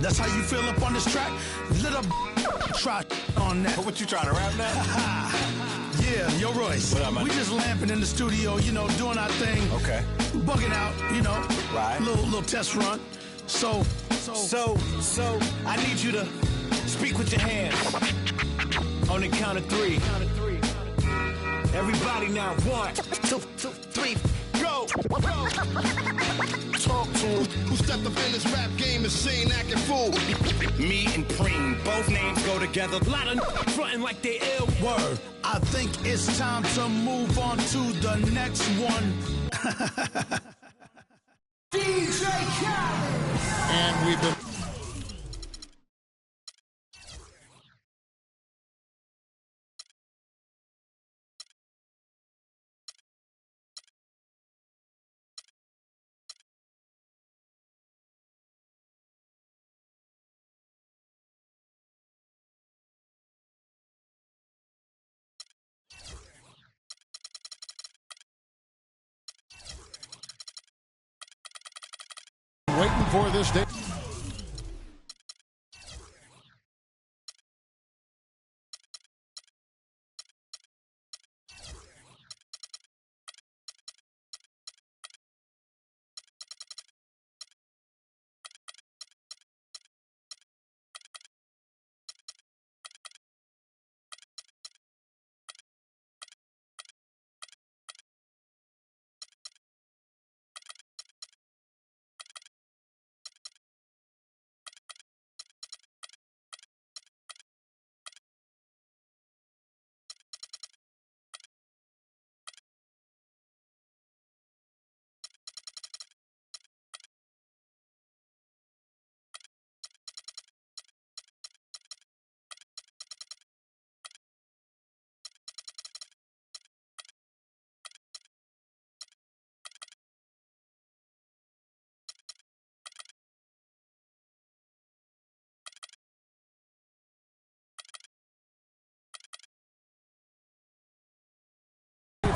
That's how you feel up on this track? Little try on that. What you trying to rap now? Yeah, yo, Royce. What up, man? We just lamping in the studio, you know, doing our thing. Okay. Bugging out, you know. Right. Little test run. So, I need you to speak with your hands. On the count of three. Everybody now, 1, 2, 3, go! Talk to him. Who stepped up in this rap game and seen acting fool? Me and Preem, both names go together. Lot of frontin' like they ill. word. I think it's time to move on to the next one. DJ Khaled. And we've been... waiting for this day.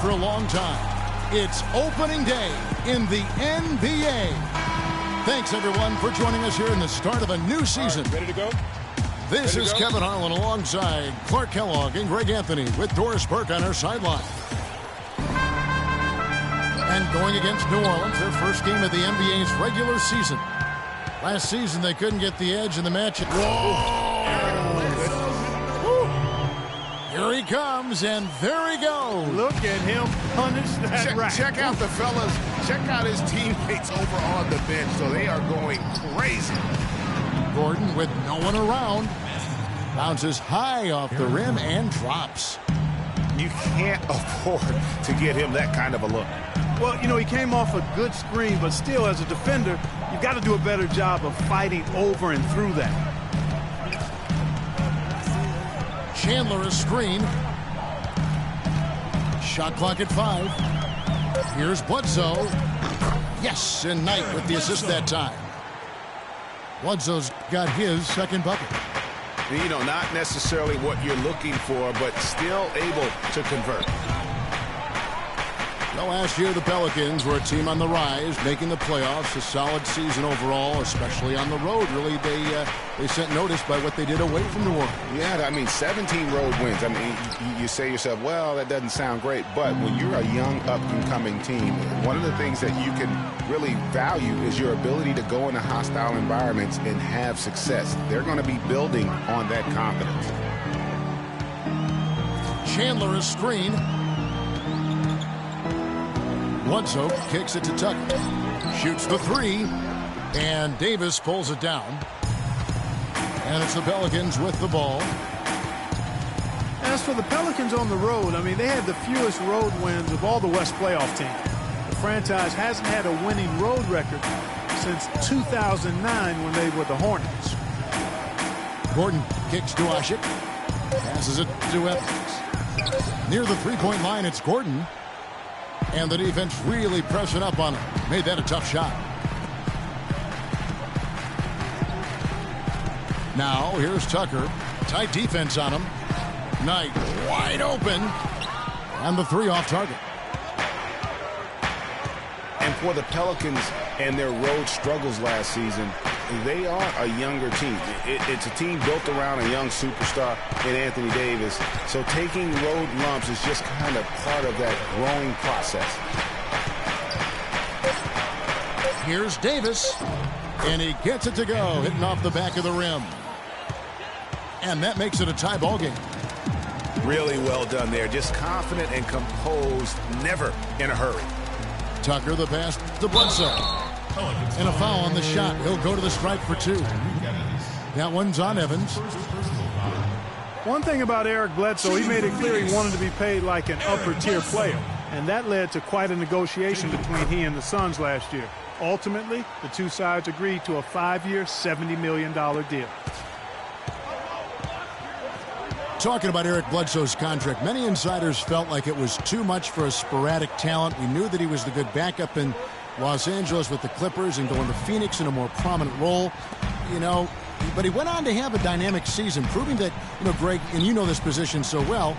For a long time. It's opening day in the NBA. Thanks, everyone, for joining us here in the start of a new season. Ready to go? This is Kevin Harlan alongside Clark Kellogg and Greg Anthony with Doris Burke on our sideline. And going against New Orleans, their first game of the NBA's regular season. Last season, they couldn't get the edge in the match. Whoa! Here he comes, and there he goes. Look at him punish that rack. Check out the fellas. Check out his teammates over on the bench. So they are going crazy. Gordon with no one around. Bounces high off the rim and drops. You can't afford to get him that kind of a look. Well, you know, he came off a good screen, but still, as a defender, you've got to do a better job of fighting over and through that. Chandler a screen. Shot clock at 5. Here's Bledsoe. Yes, and Knight with the assist that time. Bledsoe's got his second bucket. You know, not necessarily what you're looking for, but still able to convert. Now, last year, the Pelicans were a team on the rise, making the playoffs. A solid season overall, especially on the road. Really, they sent notice by what they did away from New Orleans. Yeah, I mean, 17 road wins. I mean, you say to yourself, well, that doesn't sound great. But when you're a young, up-and-coming team, one of the things that you can really value is your ability to go into hostile environments and have success. They're going to be building on that confidence. Chandler a screen. Bledsoe kicks it to Tucker. Shoots the 3. And Davis pulls it down. And it's the Pelicans with the ball. As for the Pelicans on the road, I mean, they had the fewest road wins of all the West playoff teams. The franchise hasn't had a winning road record since 2009 when they were the Hornets. Gordon kicks to Ashik. Passes it to Evans. Near the three-point line, it's Gordon. And the defense really pressing up on him. Made that a tough shot. Now, here's Tucker. Tight defense on him. Knight wide open. And the 3 off target. And for the Pelicans and their road struggles last season, they are a younger team. It's a team built around a young superstar in Anthony Davis. So taking road lumps is just kind of part of that growing process. Here's Davis, and he gets it to go, hitting off the back of the rim. And that makes it a tie ball game. Really well done there. Just confident and composed, never in a hurry. Tucker, the pass to Bledsoe. And a foul on the shot. He'll go to the stripe for 2. That one's on Evans. One thing about Eric Bledsoe, he made it clear he wanted to be paid like an upper-tier player. And that led to quite a negotiation between he and the Suns last year. Ultimately, the two sides agreed to a 5-year, $70 million deal. Talking about Eric Bledsoe's contract, many insiders felt like it was too much for a sporadic talent. We knew that he was the good backup in Los Angeles with the Clippers and going to Phoenix in a more prominent role. You know, but he went on to have a dynamic season, proving that, Greg, and you know this position so well,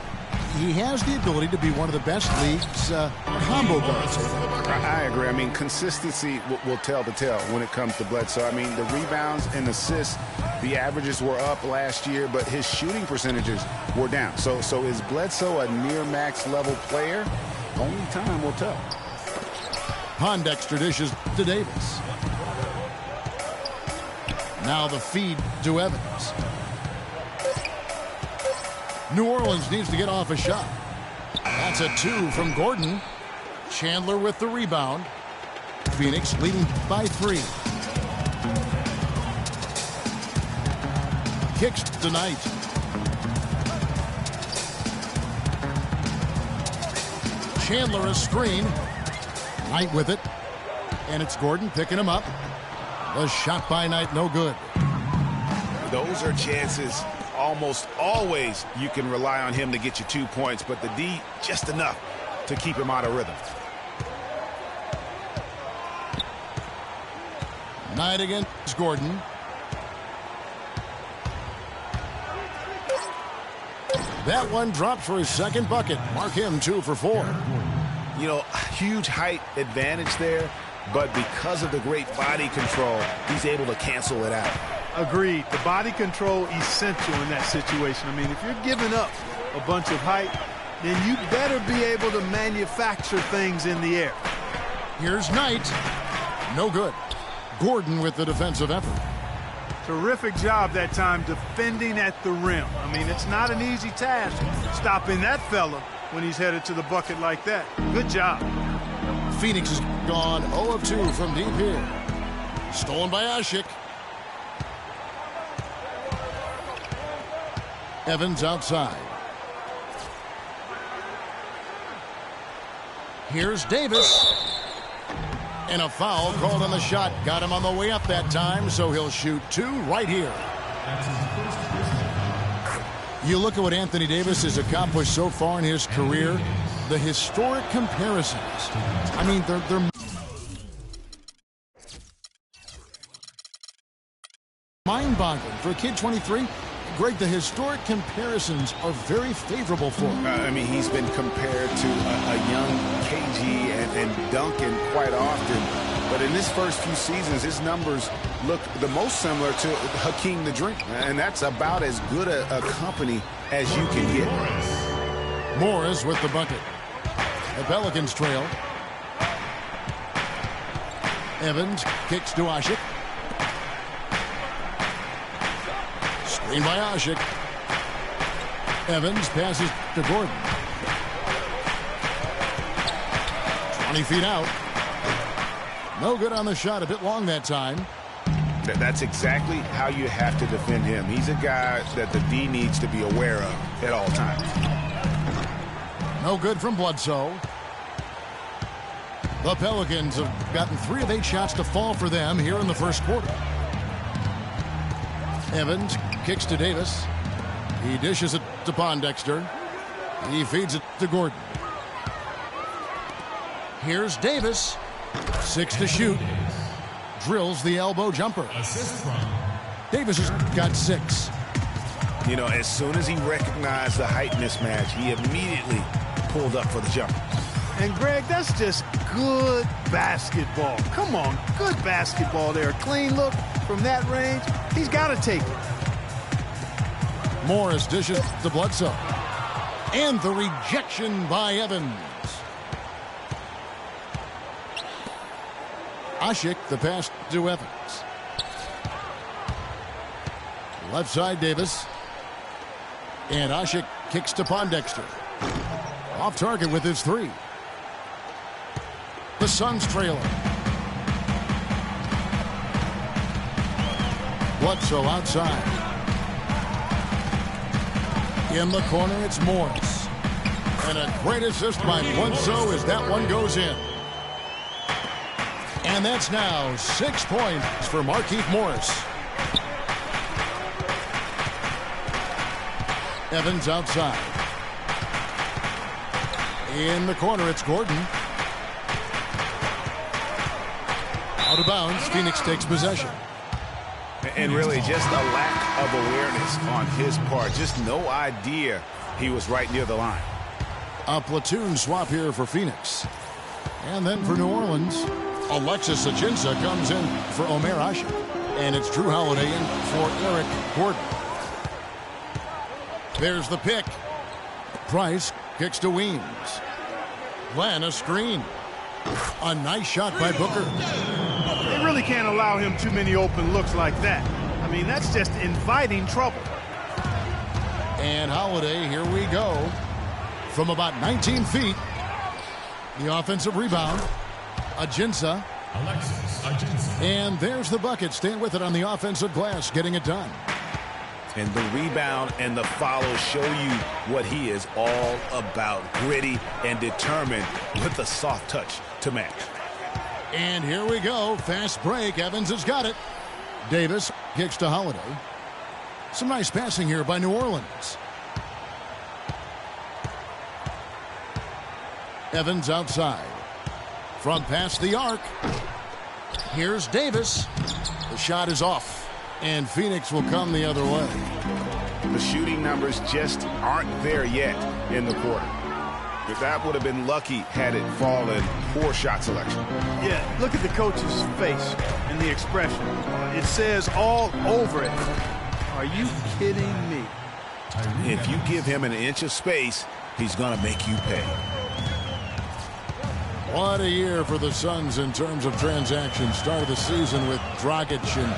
he has the ability to be one of the best league's combo guards. I agree. I mean, consistency will tell the tale when it comes to Bledsoe. I mean, the rebounds and assists, the averages were up last year, but his shooting percentages were down. So is Bledsoe a near max level player? Only time will tell. Pondexter dishes to Davis. Now the feed to Evans. New Orleans needs to get off a shot. That's a 2 from Gordon. Chandler with the rebound. Phoenix leading by 3. Kicks to Knight. Chandler a screen. Knight with it. And it's Gordon picking him up. The shot by Knight, no good. Those are chances almost always you can rely on him to get you 2 points, but the D just enough to keep him out of rhythm. Knight against Gordon. That one drops for his second bucket. Mark him 2 for 4. You know, huge height advantage there, but because of the great body control, he's able to cancel it out. Agreed. The body control essential in that situation. I mean, if you're giving up a bunch of height, then you better be able to manufacture things in the air. Here's Knight. No good. Gordon with the defensive effort. Terrific job that time defending at the rim. I mean, it's not an easy task stopping that fella when he's headed to the bucket like that. Good job. Phoenix is gone 0 of 2 from deep here. Stolen by Ashik. Evans outside. Here's Davis. And a foul called on the shot. Got him on the way up that time, so he'll shoot 2 right here. You look at what Anthony Davis has accomplished so far in his career, the historic comparisons. I mean, they're mind-boggling. For a kid 23, Greg, the historic comparisons are very favorable for him. I mean, he's been compared to a young KG and Duncan quite often. But in his first few seasons, his numbers look the most similar to Hakeem the Dream. And that's about as good a company as you can get. Morris with the bucket. The Pelicans trail. Evans kicks to Ashik. Screen by Ashik. Evans passes to Gordon. 20 feet out. No good on the shot. A bit long that time. That's exactly how you have to defend him. He's a guy that the D needs to be aware of at all times. No good from Bledsoe. The Pelicans have gotten 3 of 8 shots to fall for them here in the first quarter. Evans kicks to Davis. He dishes it to Pondexter. He feeds it to Gordon. Here's Davis. 6 to shoot. Drills the elbow jumper. Davis has got 6. You know, as soon as he recognized the height mismatch, he immediately pulled up for the jumper. And, Greg, that's just good basketball. Come on, good basketball there. Clean look, from that range, he's got to take it. Morris dishes to Bledsoe. And the rejection by Evans. Usgl, the pass to Evans. Left side, Davis. And Usgl kicks to Pondexter. Off target with his three. The Suns trailing. Bledsoe outside. In the corner, it's Morris. And a great assist by Bledsoe as that one goes in. And that's now 6 points for Markieff Morris. Evans outside. In the corner, it's Gordon. Out of bounds, Phoenix takes possession. And really just a lack of awareness on his part. Just no idea he was right near the line. A platoon swap here for Phoenix. And then for New Orleans, Alexis Ajinça comes in for Omer Usgl. And it's Drew Holiday in for Eric Gordon. There's the pick. Price kicks to Weems. Glenn, a screen. A nice shot by Booker. They really can't allow him too many open looks like that. I mean, that's just inviting trouble. And Holiday, here we go. From about 19 feet. The offensive rebound. Ajinça. And there's the bucket. Staying with it on the offensive glass, getting it done. And the rebound and the follow show you what he is all about. Gritty and determined with a soft touch to match. And here we go. Fast break. Evans has got it. Davis kicks to Holiday. Some nice passing here by New Orleans. Evans outside. Front past the arc. Here's Davis. The shot is off. And Phoenix will come the other way. The shooting numbers just aren't there yet in the quarter. But that would have been lucky had it fallen. Poor shot selection. Yeah, look at the coach's face and the expression. It says all over it. Are you kidding me? If you give him an inch of space, he's going to make you pay. What a year for the Suns in terms of transactions. Start of the season with Dragic and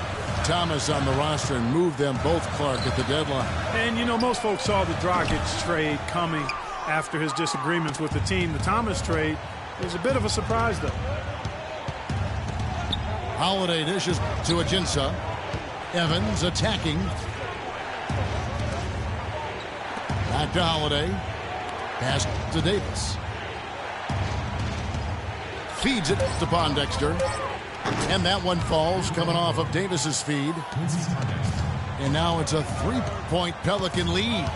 Thomas on the roster and moved them both, Clark, at the deadline. And, you know, most folks saw the Dragic trade coming after his disagreements with the team. The Thomas trade was a bit of a surprise, though. Holiday dishes to Ajinça. Evans attacking. Back to Holiday. Pass to Davis. Feeds it to Pondexter. And that one falls, coming off of Davis's feed. And now it's a 3-point Pelican lead.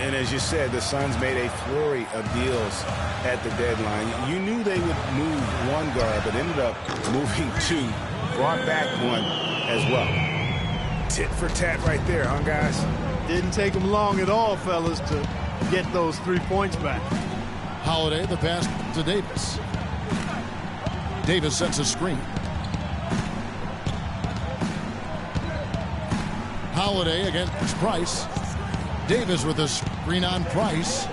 And as you said, the Suns made a flurry of deals at the deadline. You knew they would move one guard, but ended up moving two. Brought back one as well. Tit for tat right there, huh, guys? Didn't take them long at all, fellas, to get those 3 points back. Holiday, the pass to Davis. Davis sets a screen. Holiday against Price. Davis with a screen on Price.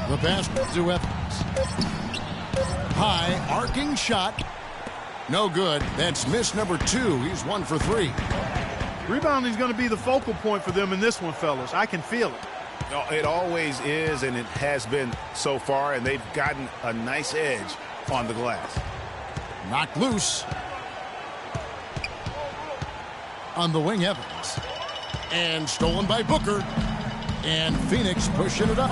The pass to Evans. High arcing shot. No good. That's miss number 2. He's 1 for 3. Rebounding is going to be the focal point for them in this one, fellas. I can feel it. No, it always is, and it has been so far, and they've gotten a nice edge on the glass. Knocked loose. On the wing, Evans. And stolen by Booker. And Phoenix pushing it up.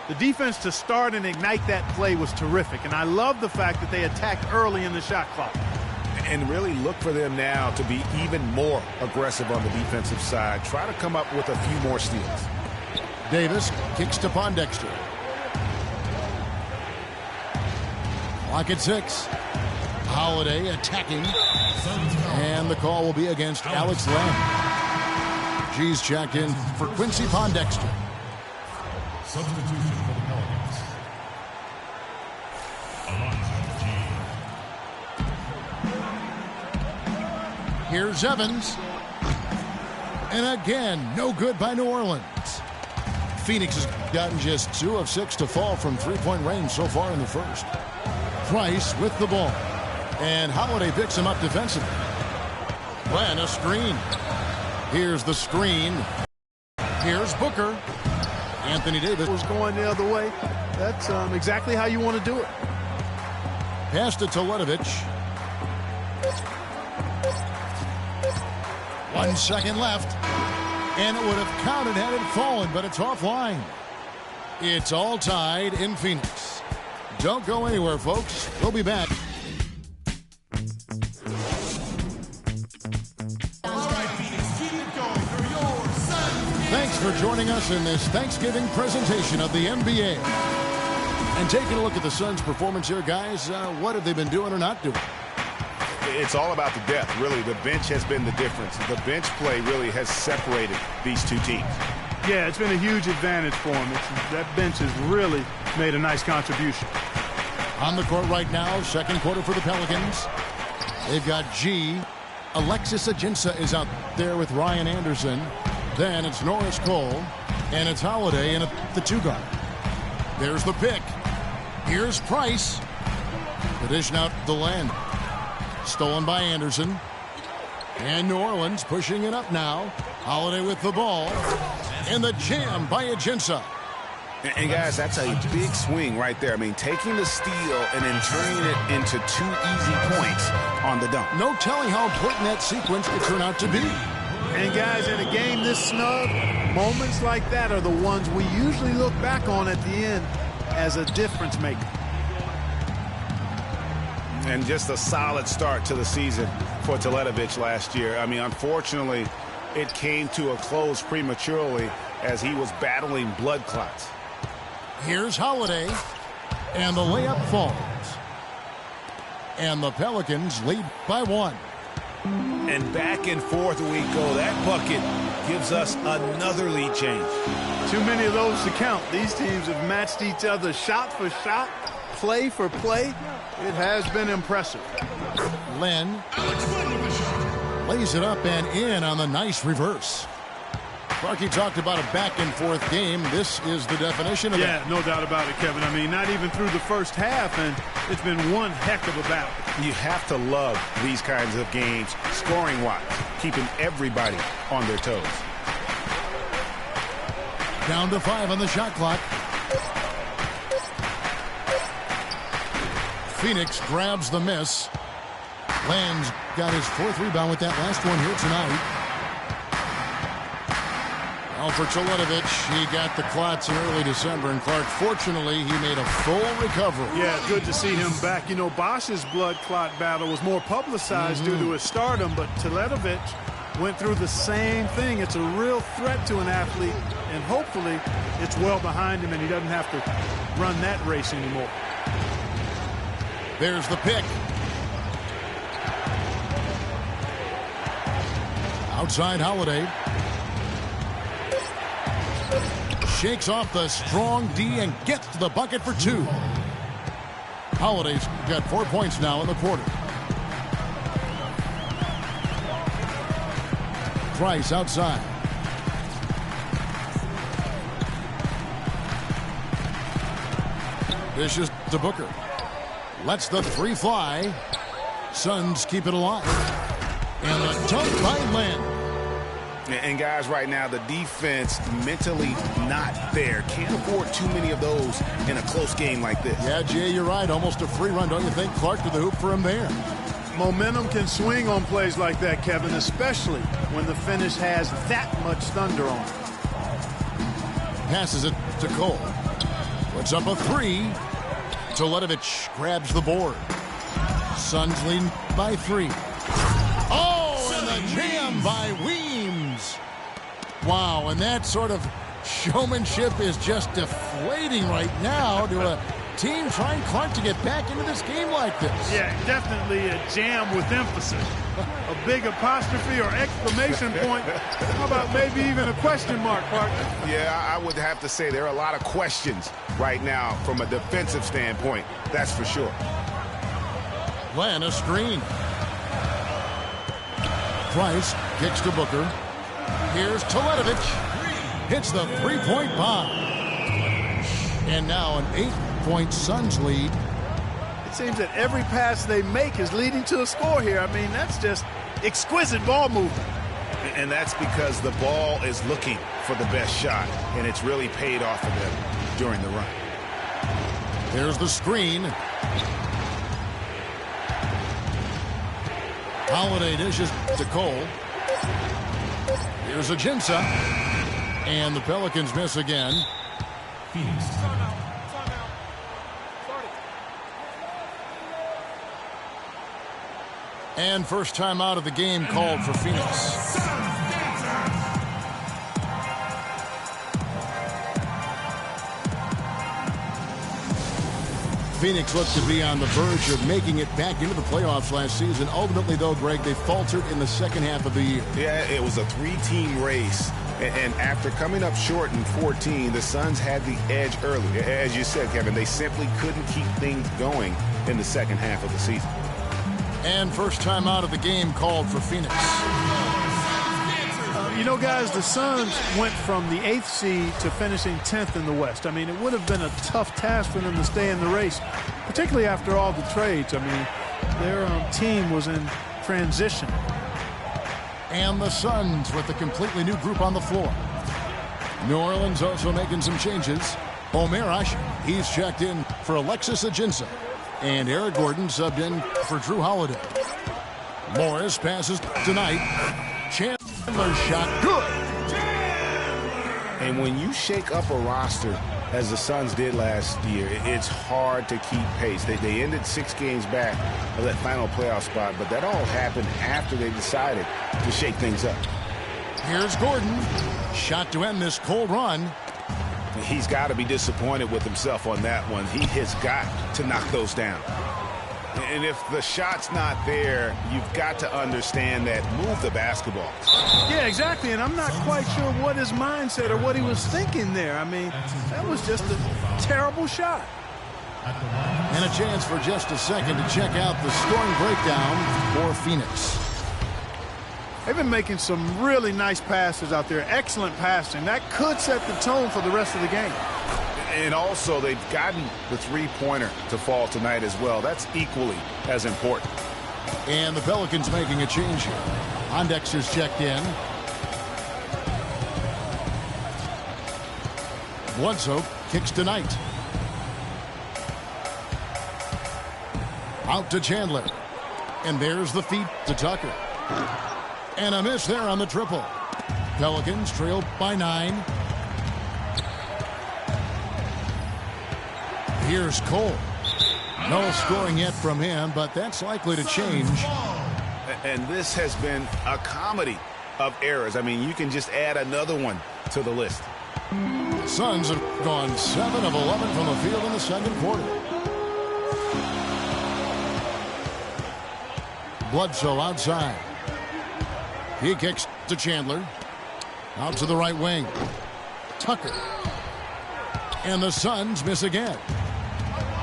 The defense to start and ignite that play was terrific, and I love the fact that they attacked early in the shot clock. And really look for them now to be even more aggressive on the defensive side. Try to come up with a few more steals. Davis kicks to Pondexter. Clock at 6. Holiday attacking. And the call will be against Alex Lamb. G's checked in for Quincy Pondexter. Substitution for the Pelicans. Alonzo Here's Evans. And again, no good by New Orleans. Phoenix has gotten just 2 of 6 to fall from three-point range so far in the first. Price with the ball. And Holiday picks him up defensively. Glenn, a screen. Here's the screen. Here's Booker. Anthony Davis was going the other way. That's exactly how you want to do it. Pass to Teletovic. 1 second left. And it would have counted had it fallen, but it's offline. It's all tied in Phoenix. Don't go anywhere, folks. We'll be back. Thanks for joining us in this Thanksgiving presentation of the NBA. And taking a look at the Suns' performance here, guys, what have they been doing or not doing? It's all about the depth, really. The bench has been the difference. The bench play really has separated these two teams. Yeah, it's been a huge advantage for them. That bench has really made a nice contribution. On the court right now, second quarter for the Pelicans. They've got G. Alexis Ajinça is out there with Ryan Anderson. Then it's Norris Cole. And it's Holiday in the 2-guard. There's the pick. Here's Price. The dish out the land. Stolen by Anderson. And New Orleans pushing it up now. Holiday with the ball. And the jam by Ajinça. And guys, that's a big swing right there. I mean, taking the steal and then turning it into 2 easy points on the dunk. No telling how important that sequence could turn out to be. And guys, in a game this snug, moments like that are the ones we usually look back on at the end as a difference maker. And just a solid start to the season for Teletovic last year. I mean, unfortunately, it came to a close prematurely as he was battling blood clots. Here's Holiday, and the layup falls. And the Pelicans lead by 1. And back and forth we go. That bucket gives us another lead change. Too many of those to count. These teams have matched each other shot for shot, play for play. It has been impressive. Len lays it up and in on the nice reverse. Clarkie talked about a back-and-forth game. This is the definition of that. Yeah, no doubt about it, Kevin. I mean, not even through the first half, and it's been one heck of a battle. You have to love these kinds of games, scoring-wise, keeping everybody on their toes. Down to 5 on the shot clock. Phoenix grabs the miss. Land's got his 4th rebound with that last one here tonight. Now for Teletovic, he got the clots in early December, and Clark, fortunately, he made a full recovery. Yeah, good to see him back. You know, Bosch's blood clot battle was more publicized due to his stardom, but Teletovic went through the same thing. It's a real threat to an athlete, and hopefully it's well behind him and he doesn't have to run that race anymore. There's the pick. Outside Holiday. Shakes off the strong D and gets to the bucket for 2. Holiday's got 4 points now in the quarter. Price outside. Dishes to Booker. Lets the 3 fly. Suns keep it alive. And the dunk by Len. And guys, right now, the defense mentally not there. Can't afford too many of those in a close game like this. Yeah, Jay, you're right. Almost a free run, don't you think? Clark to the hoop for him there. Momentum can swing on plays like that, Kevin, especially when the finish has that much thunder on it. Passes it to Cole. Puts up a 3. Teletovic grabs the board. Suns lead by 3. Oh, and the jam by Weems. Wow, and that sort of showmanship is just deflating right now to a team trying Clark to get back into this game like this. Yeah, definitely a jam with emphasis. A big apostrophe or exclamation point. How about maybe even a question mark, partner? Yeah, I would have to say there are a lot of questions right now from a defensive standpoint. That's for sure. Len, a screen. Price kicks to Booker. Here's Teletovic. Hits the three-point bomb. And now an 8-point Suns lead. It seems that every pass they make is leading to a score here. I mean, that's just exquisite ball movement. And that's because the ball is looking for the best shot, and it's really paid off for them during the run. There's the screen. Holiday dishes to Cole. Here's Ajinça. And the Pelicans miss again. Phoenix. And first time out of the game called for Phoenix. Phoenix looked to be on the verge of making it back into the playoffs last season. Ultimately, though, Greg, they faltered in the second half of the year. Yeah, it was a three-team race. And after coming up short in 14, the Suns had the edge early. As you said, Kevin, they simply couldn't keep things going in the second half of the season. And first time out of the game called for Phoenix. You know, guys, the Suns went from the 8th seed to finishing 10th in the West. I mean, it would have been a tough task for them to stay in the race, particularly after all the trades. I mean, their team was in transition. And the Suns with a completely new group on the floor. New Orleans also making some changes. Omer Ashe, he's checked in for Alexis Ajinça. And Eric Gordon subbed in for Drew Holiday. Morris passes tonight. Chandler's shot good. And when you shake up a roster, as the Suns did last year, it's hard to keep pace. They ended 6 games back of that final playoff spot, but that all happened after they decided to shake things up. Here's Gordon. Shot to end this cold run. He's got to be disappointed with himself on that one. He has got to knock those down. And if the shot's not there, you've got to understand that move the basketball. Yeah, exactly. And I'm not quite sure what his mindset or what he was thinking there. I mean, that was just a terrible shot. And a chance for just a second to check out the scoring breakdown for Phoenix. They've been making some really nice passes out there. Excellent passing. That could set the tone for the rest of the game. And also, they've gotten the three-pointer to fall tonight as well. That's equally as important. And the Pelicans making a change here. Ondexter's checked in. Bledsoe kicks tonight. Out to Chandler. And there's the feed to Tucker. And a miss there on the triple. Pelicans trail by 9. Here's Cole. No scoring yet from him, but that's likely to change. And this has been a comedy of errors. I mean, you can just add another one to the list. Suns have gone 7 of 11 from the field in the second quarter. Bledsoe outside. He kicks to Chandler. Out to the right wing. Tucker. And the Suns miss again.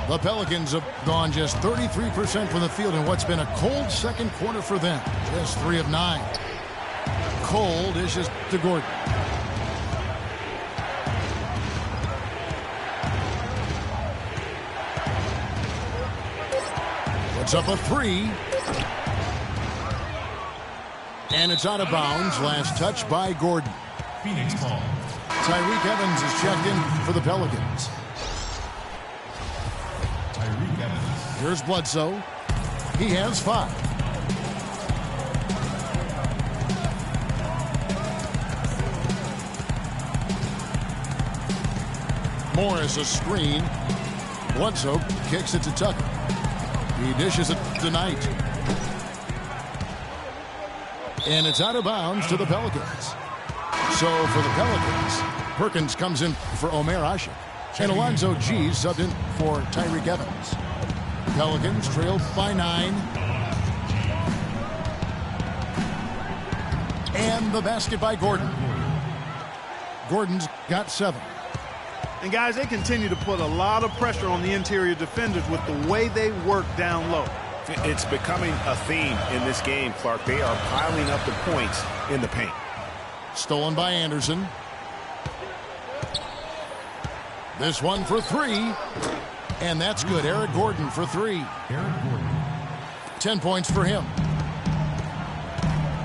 The Pelicans have gone just 33% from the field in what's been a cold second quarter for them. Just 3 of 9. Cole dishes to Gordon. Puts up a 3. And it's out of bounds. Last touch by Gordon. Phoenix ball. Tyreke Evans is checked in for the Pelicans. Tyreke Evans. Here's Bledsoe. He has 5. Morris a screen. Bledsoe kicks it to Tucker. He dishes it tonight. And it's out of bounds to the Pelicans. So for the Pelicans, Perkins comes in for Omer Ashe. And Alonzo G's subbed in for Tyreke Evans. Pelicans trail by 9. And the basket by Gordon. Gordon's got 7. And guys, they continue to put a lot of pressure on the interior defenders with the way they work down low. It's becoming a theme in this game, Clark. They are piling up the points in the paint. Stolen by Anderson. This one for three. And that's good. Eric Gordon for three. Eric Gordon. 10 points for him.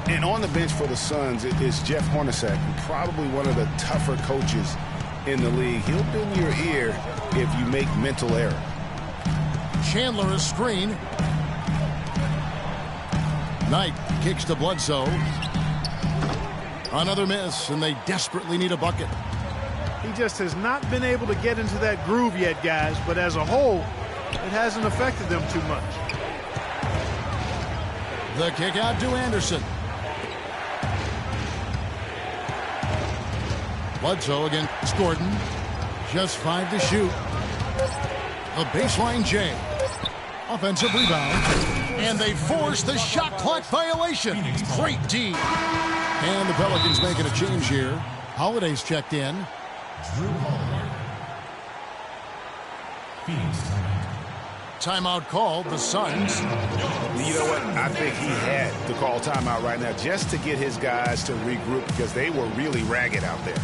And on the bench for the Suns is Jeff Hornacek, probably one of the tougher coaches in the league. He'll bend your ear if you make mental error. Chandler a screen. Knight kicks to Bledsoe. Another miss, and they desperately need a bucket. He just has not been able to get into that groove yet, guys, but as a whole, it hasn't affected them too much. The kick out to Anderson. Bledsoe against Gordon. Just 5 to shoot. A baseline J. Offensive rebound. And they force the shot clock violation. Great D. And the Pelicans making a change here. Holiday's checked in. Drew Holiday. Phoenix Timeout called. The Suns. You know what? I think he had to call timeout right now just to get his guys to regroup because they were really ragged out there.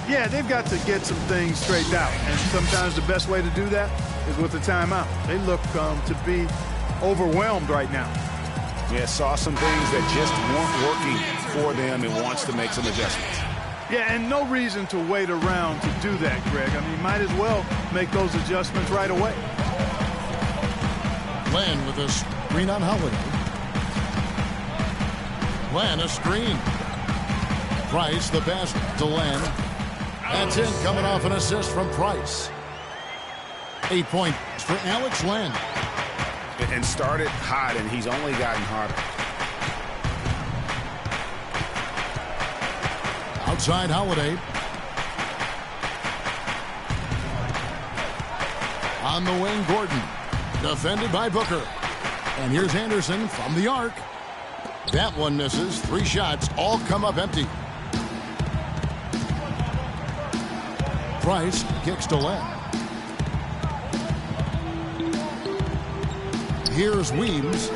Yeah, they've got to get some things straightened out. And sometimes the best way to do that is with a timeout. They look to be overwhelmed right now. Yeah, saw some things that just weren't working for them and wants to make some adjustments. Yeah, and no reason to wait around to do that, Greg. I mean, might as well make those adjustments right away. Len with a screen on Holiday. Len a screen. Price the pass to Len. That's it, coming off an assist from Price. 8 points for Alex Len. And started hot, and he's only gotten harder. Outside Holiday. On the wing, Gordon. Defended by Booker. And here's Anderson from the arc. That one misses. 3 shots, all come up empty. Price kicks to Len. Here's Weems.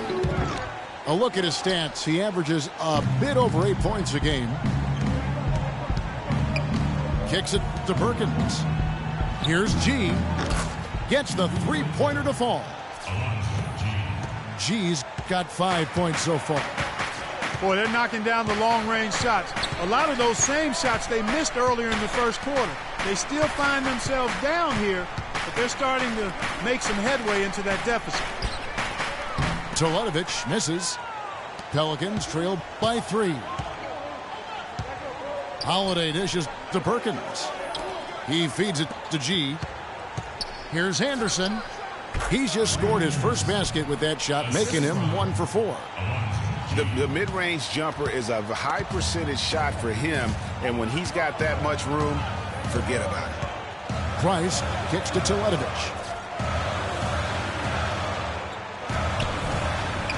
A look at his stats. He averages a bit over 8 points a game. Kicks it to Perkins. Here's G. Gets the three-pointer to fall. G's got 5 points so far. Boy, they're knocking down the long-range shots. A lot of those same shots they missed earlier in the first quarter. They still find themselves down here, but they're starting to make some headway into that deficit. Teletovic misses. Pelicans trail by 3. Holiday dishes to Perkins. He feeds it to G. Here's Anderson. He's just scored his first basket with that shot, making him 1 for 4. The mid-range jumper is a high percentage shot for him, and when he's got that much room, forget about it. Price kicks to Teletovic.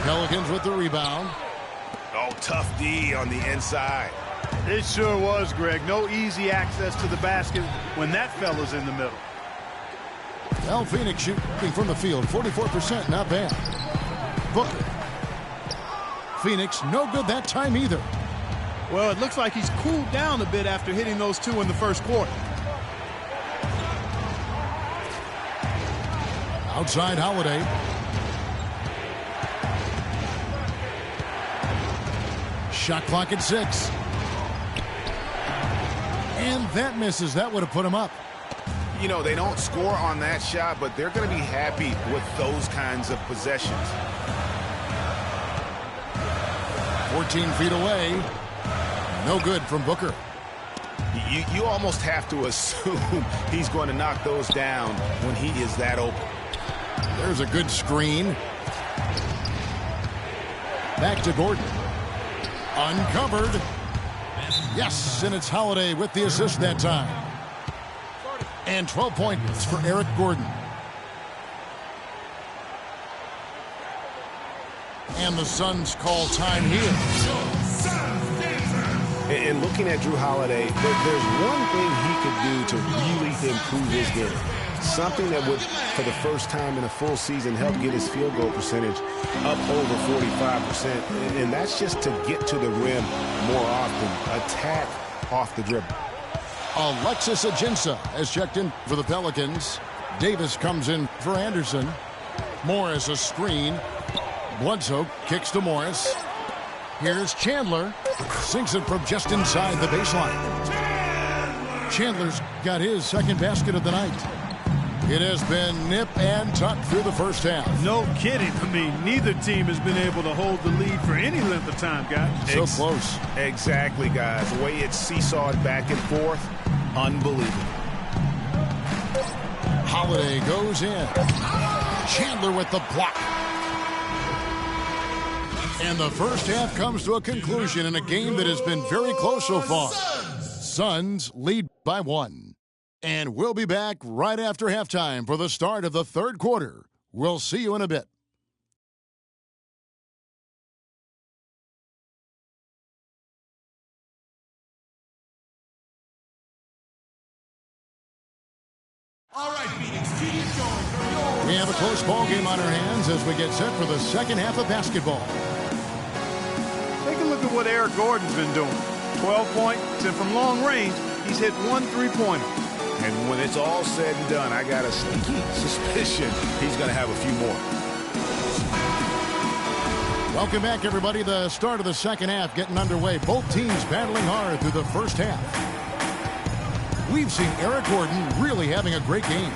Pelicans with the rebound. Oh, tough D on the inside. It sure was, Greg. No easy access to the basket when that fella's in the middle. Well, Phoenix shooting from the field, 44%, not bad. Booker. Phoenix, no good that time either. Well, it looks like he's cooled down a bit after hitting those 2 in the first quarter. Outside Holiday. Shot clock at 6. And that misses. That would have put him up. You know, they don't score on that shot, but they're going to be happy with those kinds of possessions. 14 feet away. No good from Booker. You almost have to assume he's going to knock those down when he is that open. There's a good screen. Back to Gordon. Uncovered. Yes, and it's Holiday with the assist that time. And 12 points for Eric Gordon. And the Suns call time here. And looking at Drew Holiday, there's one thing he could do to really improve his game. something that would, for the first time in a full season, help get his field goal percentage up over 45%. And that's just to get to the rim more often. Attack off the dribble. Alexis Ajinça has checked in for the Pelicans. Davis comes in for Anderson. Morris a screen. Bledsoe kicks to Morris. Here's Chandler. Sinks it from just inside the baseline. Chandler's got his second basket of the night. It has been nip and tuck through the first half. No kidding. I mean, neither team has been able to hold the lead for any length of time, guys. So close. Exactly, guys. The way it's seesawed back and forth, unbelievable. Holiday goes in. Chandler with the block. And the first half comes to a conclusion in a game that has been very close so far. Suns lead by 1. And we'll be back right after halftime for the start of the third quarter. We'll see you in a bit. All right, Phoenix, keep it going. We have a close ball game on our hands as we get set for the second half of basketball. Take a look at what Eric Gordon's been doing. 12 points, and from long range, he's hit 1 3-pointer. And when it's all said and done, I got a sneaky suspicion he's going to have a few more. Welcome back, everybody. The start of the second half getting underway. Both teams battling hard through the first half. We've seen Eric Gordon really having a great game.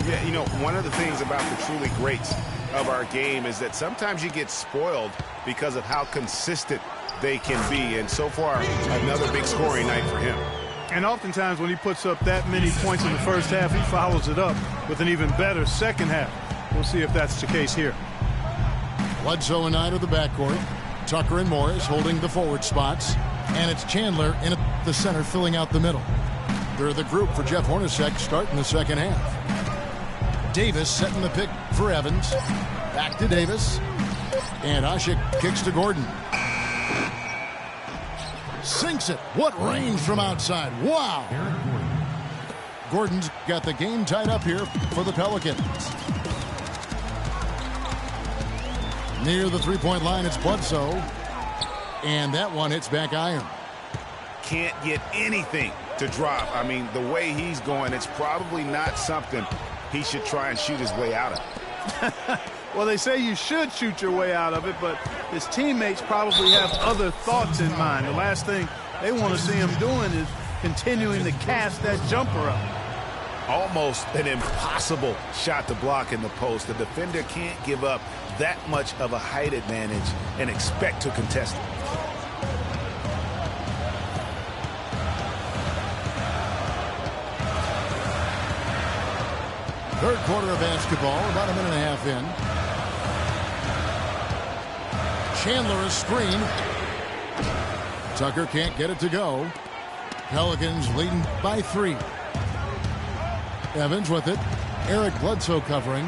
Yeah, you know, one of the things about the truly greats of our game is that sometimes you get spoiled because of how consistent they can be. And so far, another big scoring night for him. And oftentimes when he puts up that many points in the first half, he follows it up with an even better second half. We'll see if that's the case here. Bledsoe and Knight of the backcourt. Tucker and Morris holding the forward spots. And it's Chandler in at the center filling out the middle. They're the group for Jeff Hornacek starting the second half. Davis setting the pick for Evans. Back to Davis. And Asik kicks to Gordon. Sinks it. What range from outside. Wow. Gordon's got the game tied up here for the Pelicans. Near the three-point line, it's Bledsoe. And that one hits back iron. Can't get anything to drop. I mean, the way he's going, it's probably not something he should try and shoot his way out of. Well, they say you should shoot your way out of it, but his teammates probably have other thoughts in mind. The last thing they want to see him doing is continuing to cast that jumper up. Almost an impossible shot to block in the post. The defender can't give up that much of a height advantage and expect to contest it. Third quarter of basketball, about a minute and a half in. Chandler is screen. Tucker can't get it to go. Pelicans leading by 3. Evans with it. Eric Bledsoe covering.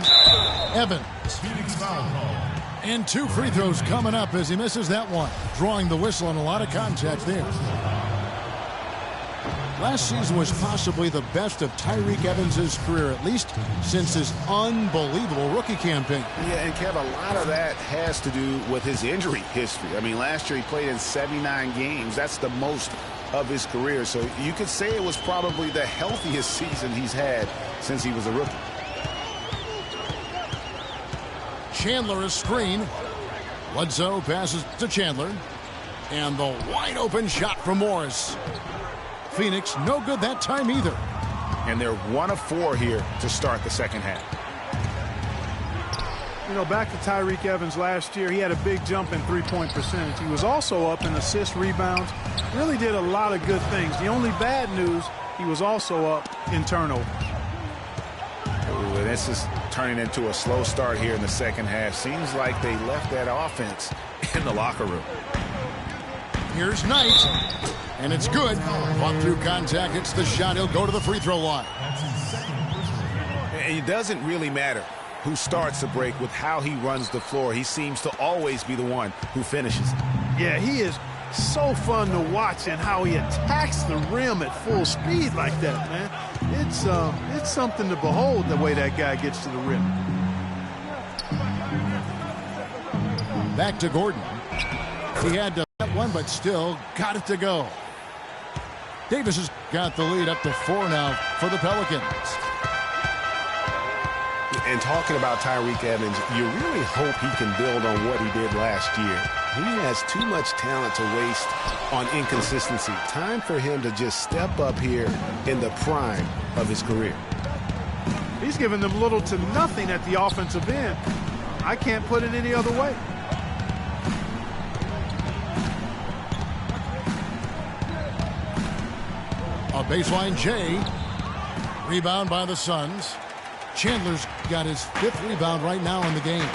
Evans. Phoenix foul call. And 2 free throws coming up as he misses that one. Drawing the whistle and a lot of contact there. Last season was possibly the best of Tyreke Evans' career, at least since his unbelievable rookie campaign. Yeah, and Kev, a lot of that has to do with his injury history. I mean, last year he played in 79 games. That's the most of his career. So you could say it was probably the healthiest season he's had since he was a rookie. Chandler is screen. Bledsoe passes to Chandler. And the wide open shot from Morris. Phoenix, no good that time either. And they're 1 of 4 here to start the second half. You know, back to Tyreke Evans last year, he had a big jump in three-point percentage. He was also up in assists, rebounds, really did a lot of good things. The only bad news, he was also up in turnovers. Ooh, this is turning into a slow start here in the second half. Seems like they left that offense in the locker room. Here's Knight. And it's good. Fought through contact. It's the shot. He'll go to the free throw line. And it doesn't really matter who starts the break with how he runs the floor. He seems to always be the one who finishes. Yeah, he is so fun to watch and how he attacks the rim at full speed like that, man. It's something to behold the way that guy gets to the rim. Back to Gordon. He had to that one, but still got it to go. Davis has got the lead up to 4 now for the Pelicans. And talking about Tyreke Evans, you really hope he can build on what he did last year. He has too much talent to waste on inconsistency. Time for him to just step up here in the prime of his career. He's given them little to nothing at the offensive end. I can't put it any other way. A baseline J. Rebound by the Suns. Chandler's got his 5th rebound right now in the game.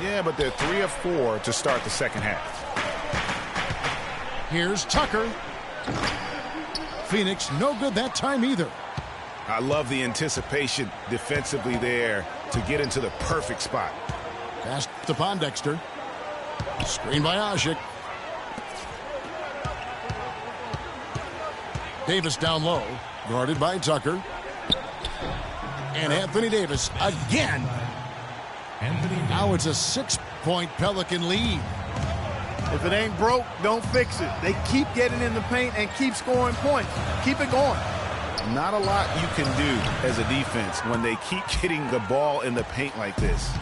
Yeah, but they're 3 of 4 to start the second half. Here's Tucker. Phoenix no good that time either. I love the anticipation defensively there to get into the perfect spot. Pass to Pondexter. Screen by Usgl. Davis down low. Guarded by Tucker. And Anthony Davis again. Now it's a 6-point Pelican lead. If it ain't broke, don't fix it. They keep getting in the paint and keep scoring points. Keep it going. Not a lot you can do as a defense when they keep getting the ball in the paint like this.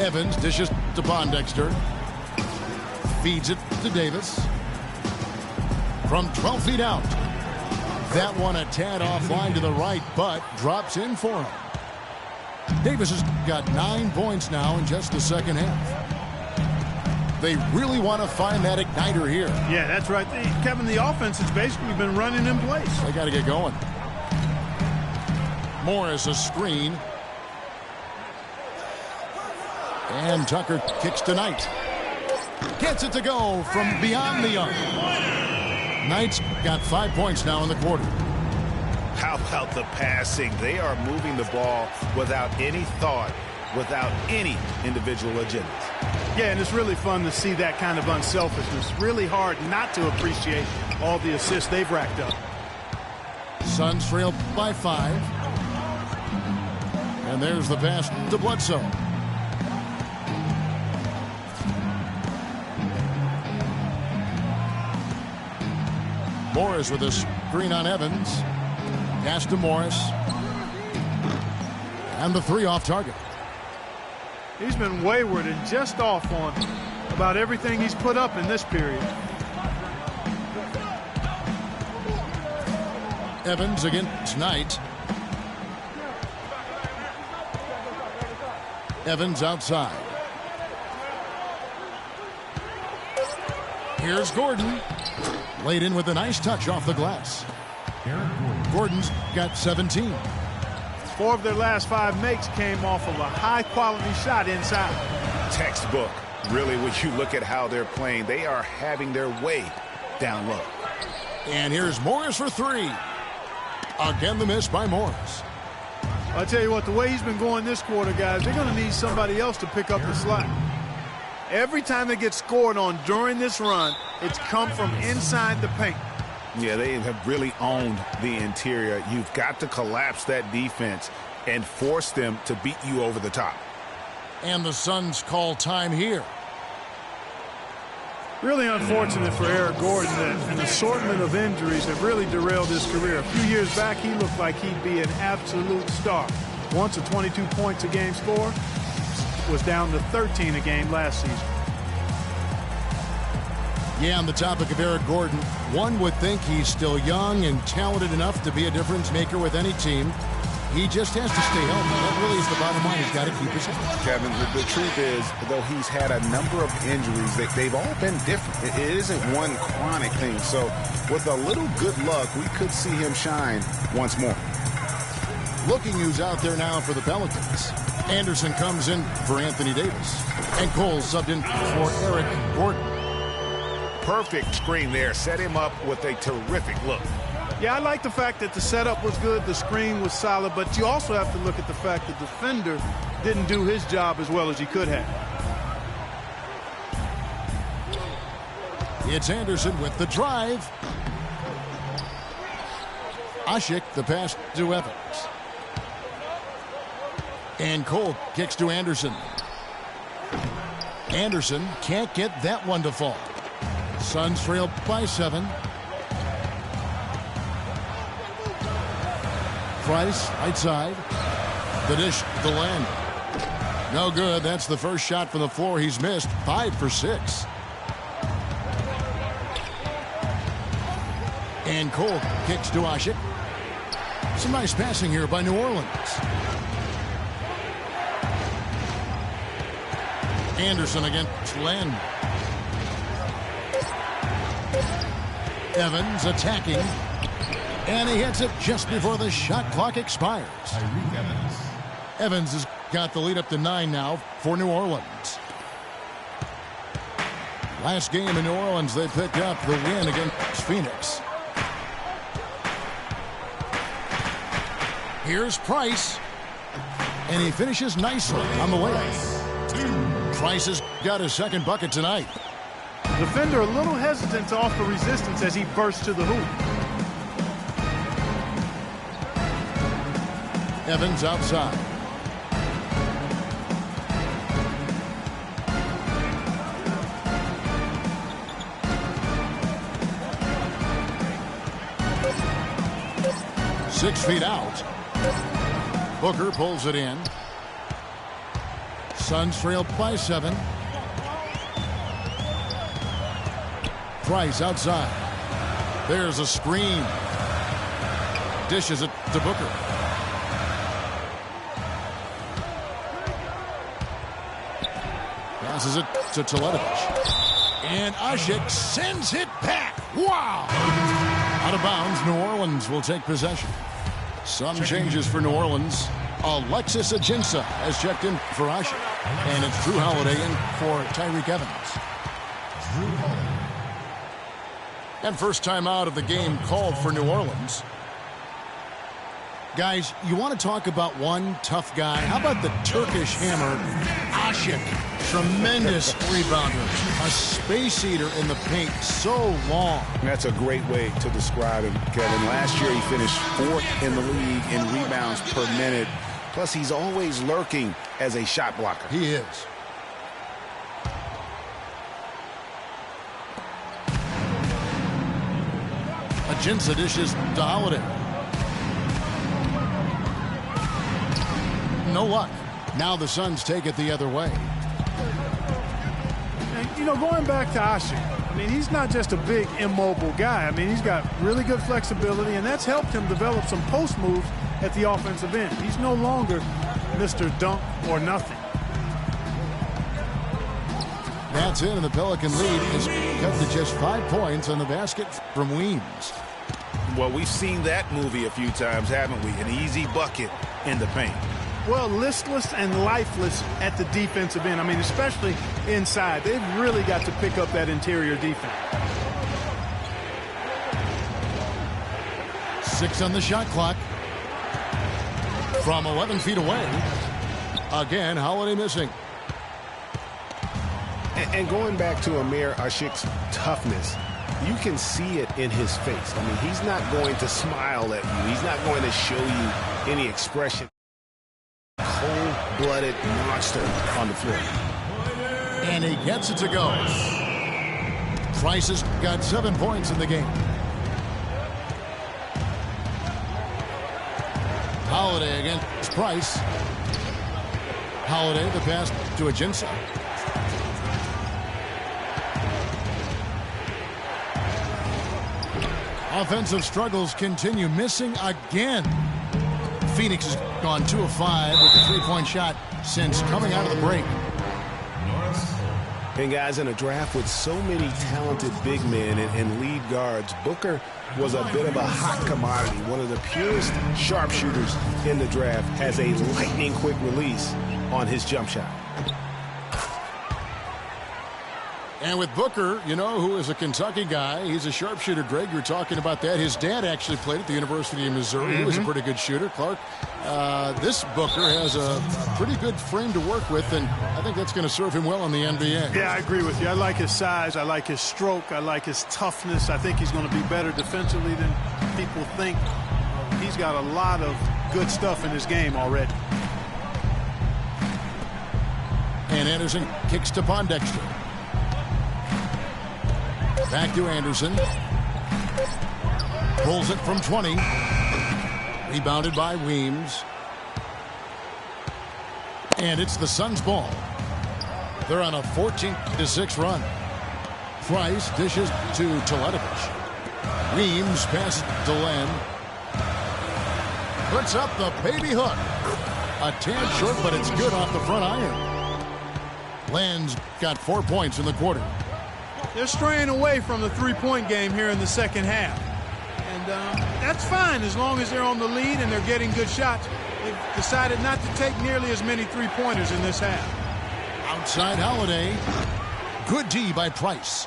Evans dishes to Pondexter. Feeds it to Davis. From 12 feet out. That one a tad offline to the right, but drops in for him. Davis has got 9 points now in just the second half. They really want to find that igniter here. Yeah, that's right. Kevin, the offense has basically been running in place. They got to get going. Morris a screen. And Tucker kicks to Knight. Gets it to go from beyond the arc. Knight's got 5 points now in the quarter. How about the passing? They are moving the ball without any thought, without any individual agendas. Yeah, and it's really fun to see that kind of unselfishness. Really hard not to appreciate all the assists they've racked up. Suns trail by 5. And there's the pass to Bledsoe. Morris with a screen on Evans. Pass to Morris. And the 3 off target. He's been wayward and just off on about everything he's put up in this period. Evans against Knight. Evans outside. Here's Gordon. Laid in with a nice touch off the glass. Gordon's got 17. 4 of their last 5 makes came off of a high-quality shot inside. Textbook. Really, when you look at how they're playing, they are having their way down low. And here's Morris for 3. Again, the miss by Morris. I'll tell you what, the way he's been going this quarter, guys, they're going to need somebody else to pick up the slack. Every time they get scored on during this run, it's come from inside the paint. Yeah, they have really owned the interior. You've got to collapse that defense and force them to beat you over the top. And the Suns call time here. Really unfortunate for Eric Gordon that an assortment of injuries have really derailed his career. A few years back, he looked like he'd be an absolute star. Once a 22 points a game scorer, was down to 13 a game last season. Yeah, on the topic of Eric Gordon, one would think he's still young and talented enough to be a difference maker with any team. He just has to stay healthy. That really is the bottom line. He's got to keep his health. Kevin, the truth is, though he's had a number of injuries, they've all been different. It isn't one chronic thing. So with a little good luck, we could see him shine once more. Looking who's out there now for the Pelicans. Anderson comes in for Anthony Davis. And Cole subbed in for Eric Gordon. Perfect screen there. Set him up with a terrific look. Yeah, I like the fact that the setup was good, the screen was solid, but you also have to look at the fact that the defender didn't do his job as well as he could have. It's Anderson with the drive. Usgl, the pass to Evans. And Cole kicks to Anderson. Anderson can't get that one to fall. Suns trail by 7. Price, right side. The dish, the land. No good. That's the first shot from the floor he's missed. 5 for 6. And Cole kicks to Usgl. Some nice passing here by New Orleans. Anderson against Len. Evans attacking. And he hits it just before the shot clock expires. Evans has got the lead up to 9 now for New Orleans. Last game in New Orleans, they picked up the win against Phoenix. Here's Price. And he finishes nicely on the way. Price has got his second bucket tonight. Defender a little hesitant to offer resistance as he bursts to the hoop. Evans outside. Six feet out. Booker pulls it in. Suns trail by 7. Price outside. There's a screen. Dishes it to Booker. Passes it to Teletovic. And Usgl sends it back. Wow! Out of bounds, New Orleans will take possession. Some changes for New Orleans. Alexis Ajinça has checked in for Usgl. And it's Drew Holiday in for Tyreke Evans. And first time out of the game called for New Orleans. Guys, you want to talk about one tough guy? How about the Turkish hammer, Usgl? Tremendous rebounder. A space eater in the paint so long. That's a great way to describe him, Kevin. Last year he finished 4th in the league in rebounds per minute. Plus he's always lurking as a shot blocker. He is. Ajinça dishes to Holiday. No luck. Now the Suns take it the other way. And, you know, going back to Usgl, I mean, he's not just a big, immobile guy. I mean, he's got really good flexibility, and that's helped him develop some post moves at the offensive end. He's no longer Mr. Dunk or nothing. That's it, and the Pelican lead is cut to just 5 points on the basket from Weems. Well, we've seen that movie a few times, haven't we? An easy bucket in the paint. Well, listless and lifeless at the defensive end. I mean, especially inside. They've really got to pick up that interior defense. 6 on the shot clock. From 11 feet away. Again, Holiday missing. And going back to Amir Usgl's toughness, you can see it in his face. I mean, he's not going to smile at you. He's not going to show you any expression. Cold-blooded monster on the floor. And he gets it to go. Price has got 7 points in the game. Holiday against Price. Holiday, the pass to Ajinça. Offensive struggles continue, missing again. Phoenix has gone 2 of 5 with the 3-point shot since coming out of the break. And guys, in a draft with so many talented big men and lead guards, Booker was a bit of a hot commodity. One of the purest sharpshooters in the draft, has a lightning quick release on his jump shot. And with Booker, you know, who is a Kentucky guy, he's a sharpshooter. Greg, you were talking about that. His dad actually played at the University of Missouri. He was a pretty good shooter. Clark, this Booker has a pretty good frame to work with, and I think that's going to serve him well in the NBA. Yeah, I agree with you. I like his size. I like his stroke. I like his toughness. I think he's going to be better defensively than people think. He's got a lot of good stuff in his game already. And Anderson kicks to Pondexter. Back to Anderson. Pulls it from 20. Rebounded by Weems. And it's the Suns' ball. They're on a 14-6 run. Price dishes to Teletovic. Weems passes to Len. Puts up the baby hook. A tad short, but it's good off the front iron. Len's got 4 points in the quarter. They're straying away from the three-point game here in the second half. And that's fine as long as they're on the lead and they're getting good shots. They've decided not to take nearly as many three-pointers in this half. Outside Holiday. Good D by Price.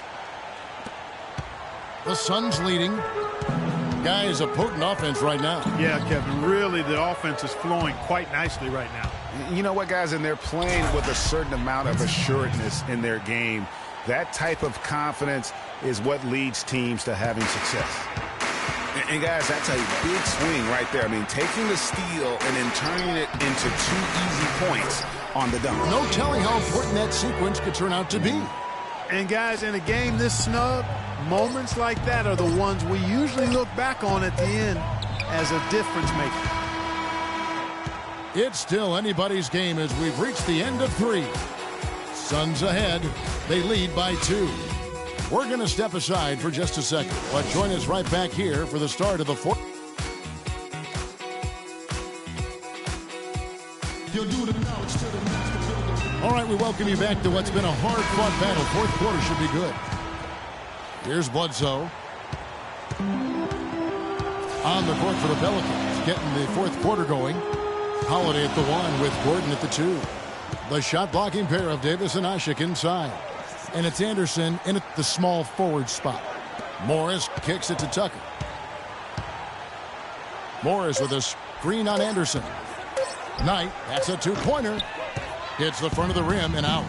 The Suns leading. Guy is a potent offense right now. Yeah, Kevin, really the offense is flowing quite nicely right now. You know what, guys? And they're playing with a certain amount of assuredness in their game. That type of confidence is what leads teams to having success. And guys, that's a big swing right there. I mean, taking the steal and then turning it into 2 easy points on the dunk. No telling how important that sequence could turn out to be. And guys, in a game this snug, moments like that are the ones we usually look back on at the end as a difference maker. It's still anybody's game as we've reached the end of 3. Suns ahead. They lead by 2. We're going to step aside for just a second, but join us right back here for the start of the fourth. All right, we welcome you back to what's been a hard-fought battle. Fourth quarter should be good. Here's Bledsoe. On the court for the Pelicans, getting the fourth quarter going. Holiday at the 1 with Gordon at the 2. The shot-blocking pair of Davis and Ashik inside. And it's Anderson in at the small forward spot. Morris kicks it to Tucker. Morris with a screen on Anderson. Knight, that's a 2-pointer. Hits the front of the rim and out.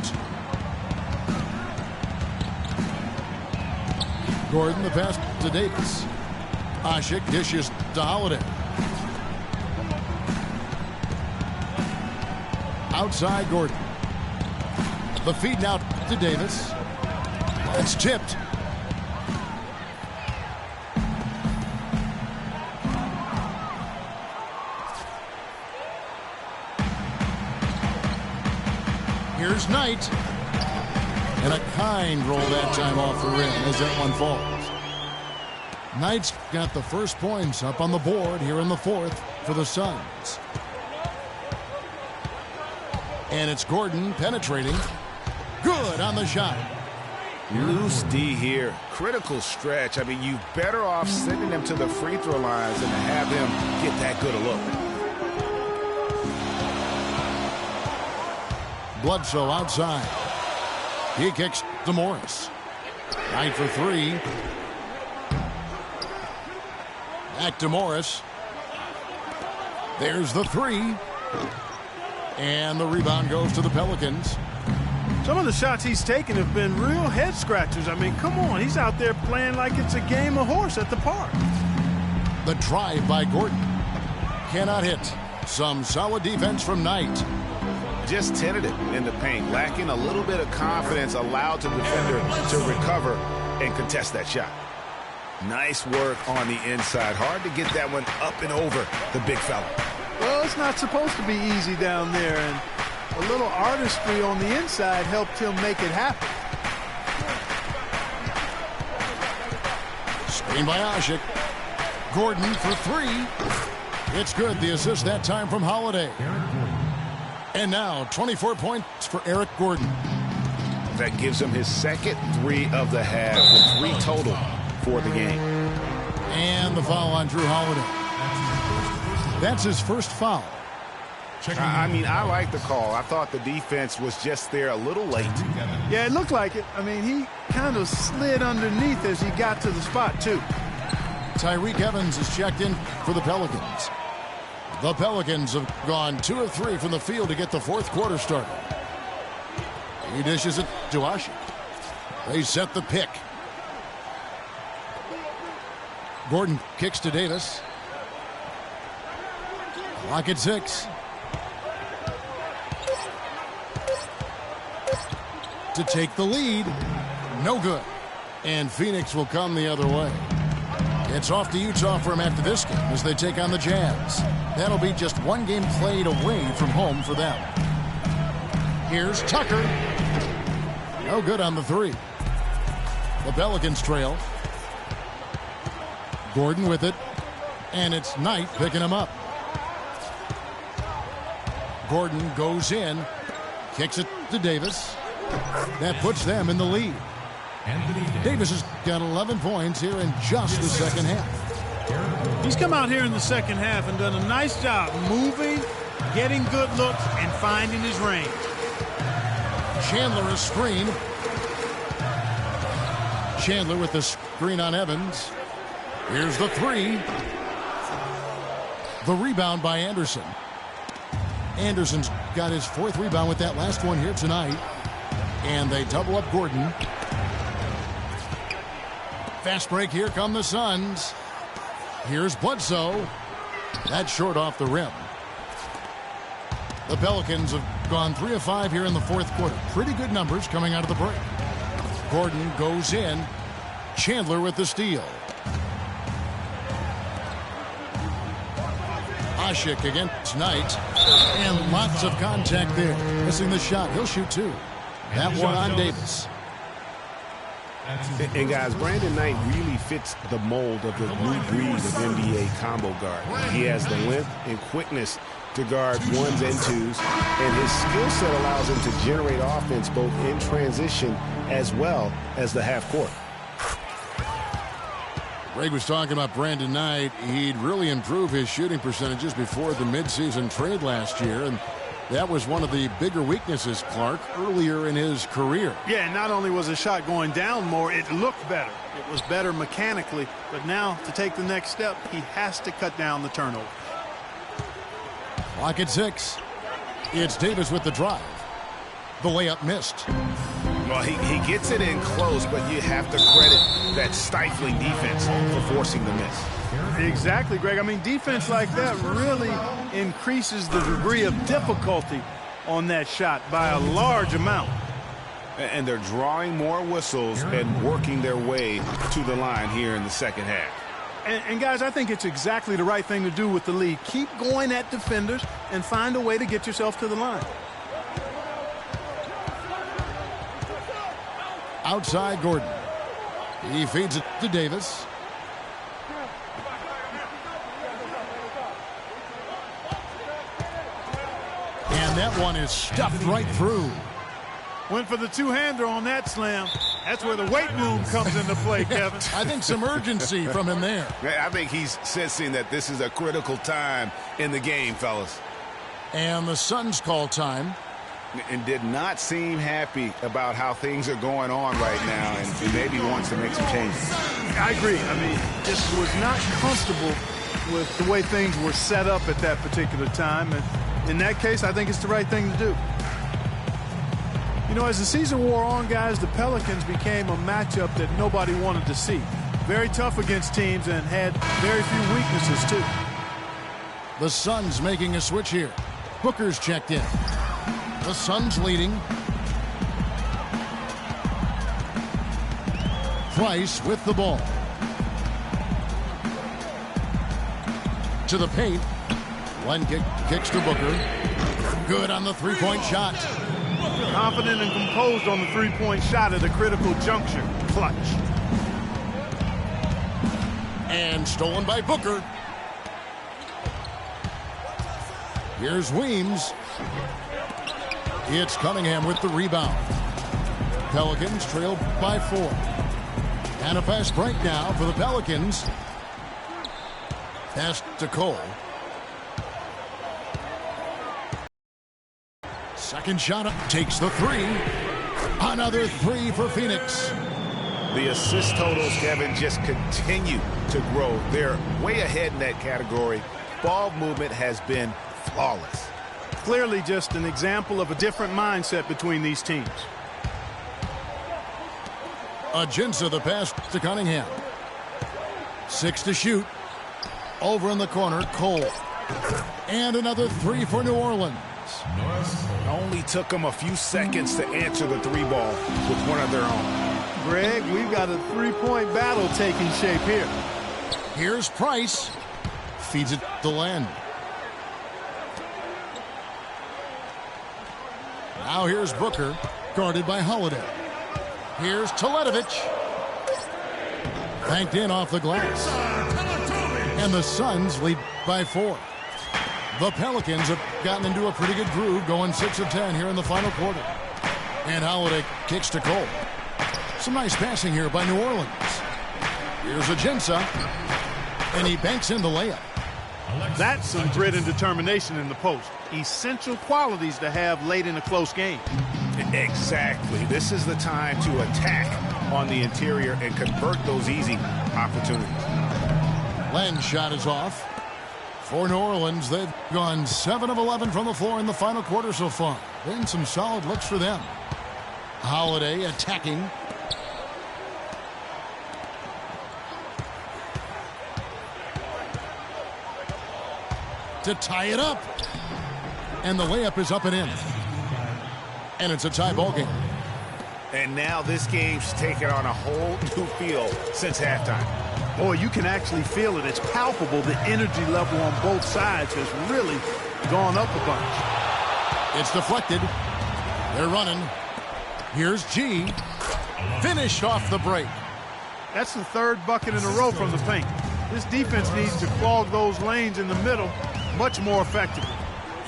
Gordon the pass to Davis. Ashik dishes to Holiday. Outside Gordon. The feed now to Davis. It's tipped. Here's Knight. And a kind roll that time off the rim as that one falls. Knight's got the first points up on the board here in the fourth for the Suns. And it's Gordon penetrating. Good on the shot. Loose D here. Critical stretch. I mean, you're better off sending him to the free throw lines than to have him get that good a look. Bledsoe outside. He kicks to Morris. Knight for 3. Back to Morris. There's the 3. And the rebound goes to the Pelicans. Some of the shots he's taken have been real head scratchers. I mean, come on. He's out there playing like it's a game of horse at the park. The drive by Gordon. Cannot hit. Some solid defense from Knight. Just tentative in the paint. Lacking a little bit of confidence. Allowed the defender to recover and contest that shot. Nice work on the inside. Hard to get that one up and over the big fella. Well, it's not supposed to be easy down there, and a little artistry on the inside helped him make it happen. Screen by Ashik. Gordon for 3. It's good. The assist that time from Holiday. And now 24 points for Eric Gordon. That gives him his second 3 of the half with 3 total for the game. And the foul on Drew Holiday. That's his first foul. I mean, I like the call. I thought the defense was just there a little late. Yeah, it looked like it. I mean, he kind of slid underneath as he got to the spot, too. Tyreek Evans is checked in for the Pelicans. The Pelicans have gone 2 of 3 from the field to get the fourth quarter started. He dishes it to Ashik. They set the pick. Gordon kicks to Davis. Clock at 6. To take the lead. No good. And Phoenix will come the other way. It's off to Utah for him after this game as they take on the Jazz. That'll be just one game played away from home for them. Here's Tucker. No good on the 3. The Pelicans trail. Gordon with it. And it's Knight picking him up. Gordon goes in. Kicks it to Davis. That puts them in the lead. Davis has got 11 points here in just the second half. He's come out here in the second half and done a nice job moving, getting good looks, and finding his range. Chandler a screen. Chandler with the screen on Evans. Here's the 3. The rebound by Anderson. Anderson's got his 4th rebound with that last one here tonight. And they double up Gordon. Fast break, here come the Suns. Here's Bledsoe. That's short off the rim. The Pelicans have gone 3 of 5 here in the 4th quarter. Pretty good numbers coming out of the break. Gordon goes in. Chandler with the steal. Ashik again tonight. And lots of contact there. Missing the shot. He'll shoot 2. That one on Davis. And guys, Brandon Knight really fits the mold of the new breed of NBA combo guard. He has the length and quickness to guard 1s and 2s, and his skill set allows him to generate offense both in transition as well as the half court. Greg was talking about Brandon Knight. He'd really improve his shooting percentages before the midseason trade last year, and that was one of the bigger weaknesses, Clark, earlier in his career. Yeah, not only was his shot going down more, it looked better. It was better mechanically, but now to take the next step, he has to cut down the turnover. Clock at 6. It's Davis with the drive. The layup missed. Well, he gets it in close, but you have to credit that stifling defense for forcing the miss. Exactly, Greg. I mean, defense like that really increases the degree of difficulty on that shot by a large amount. And they're drawing more whistles and working their way to the line here in the second half. And guys, I think it's exactly the right thing to do with the lead. Keep going at defenders and find a way to get yourself to the line. Outside Gordon. He feeds it to Davis. And that one is stuffed right through. Went for the two-hander on that slam. That's where the weight room comes into play, Kevin. I think some urgency from him there. I think he's sensing that this is a critical time in the game, fellas. And the Suns call time. And did not seem happy about how things are going on right now, and maybe wants to make some changes. I agree. I mean, just was not comfortable with the way things were set up at that particular time. And in that case, I think it's the right thing to do. You know, as the season wore on, guys, the Pelicans became a matchup that nobody wanted to see. Very tough against teams and had very few weaknesses, too. The Suns making a switch here. Booker's checked in. The Suns leading. Price with the ball. To the paint. One kicks to Booker. Good on the three-point shot. Confident and composed on the three-point shot at a critical juncture. Clutch. And stolen by Booker. Here's Weems. It's Cunningham with the rebound. Pelicans trail by 4. And a fast break now for the Pelicans. Pass to Cole. Second shot up, takes the 3. Another 3 for Phoenix. The assist totals, Kevin, just continue to grow. They're way ahead in that category. Ball movement has been flawless. Clearly just an example of a different mindset between these teams. Ajinça the pass to Cunningham. 6 to shoot. Over in the corner, Cole. And another three for New Orleans. It only took them a few seconds to answer the three ball with one of their own. Greg, we've got a three-point battle taking shape here. Here's Price. Feeds it to Len. Now here's Booker, guarded by Holiday. Here's Teletovic. Banked in off the glass. And the Suns lead by 4. The Pelicans have gotten into a pretty good groove, going 6 of 10 here in the final quarter. And Holiday kicks to Cole. Some nice passing here by New Orleans. Here's Ajinça. And he banks in the layup. That's some grit and determination in the post. Essential qualities to have late in a close game. Exactly. This is the time to attack on the interior and convert those easy opportunities. Len's shot is off. For New Orleans, they've gone 7 of 11 from the floor in the final quarter so far. Been some solid looks for them. Holiday attacking. To tie it up. And the layup is up and in. And it's a tie ball game. And now this game's taken on a whole new feel since halftime. Boy, you can actually feel it. It's palpable. The energy level on both sides has really gone up a bunch. It's deflected. They're running. Here's G. Finished off the break. That's the third bucket in a row from the paint. This defense needs to clog those lanes in the middle much more effectively.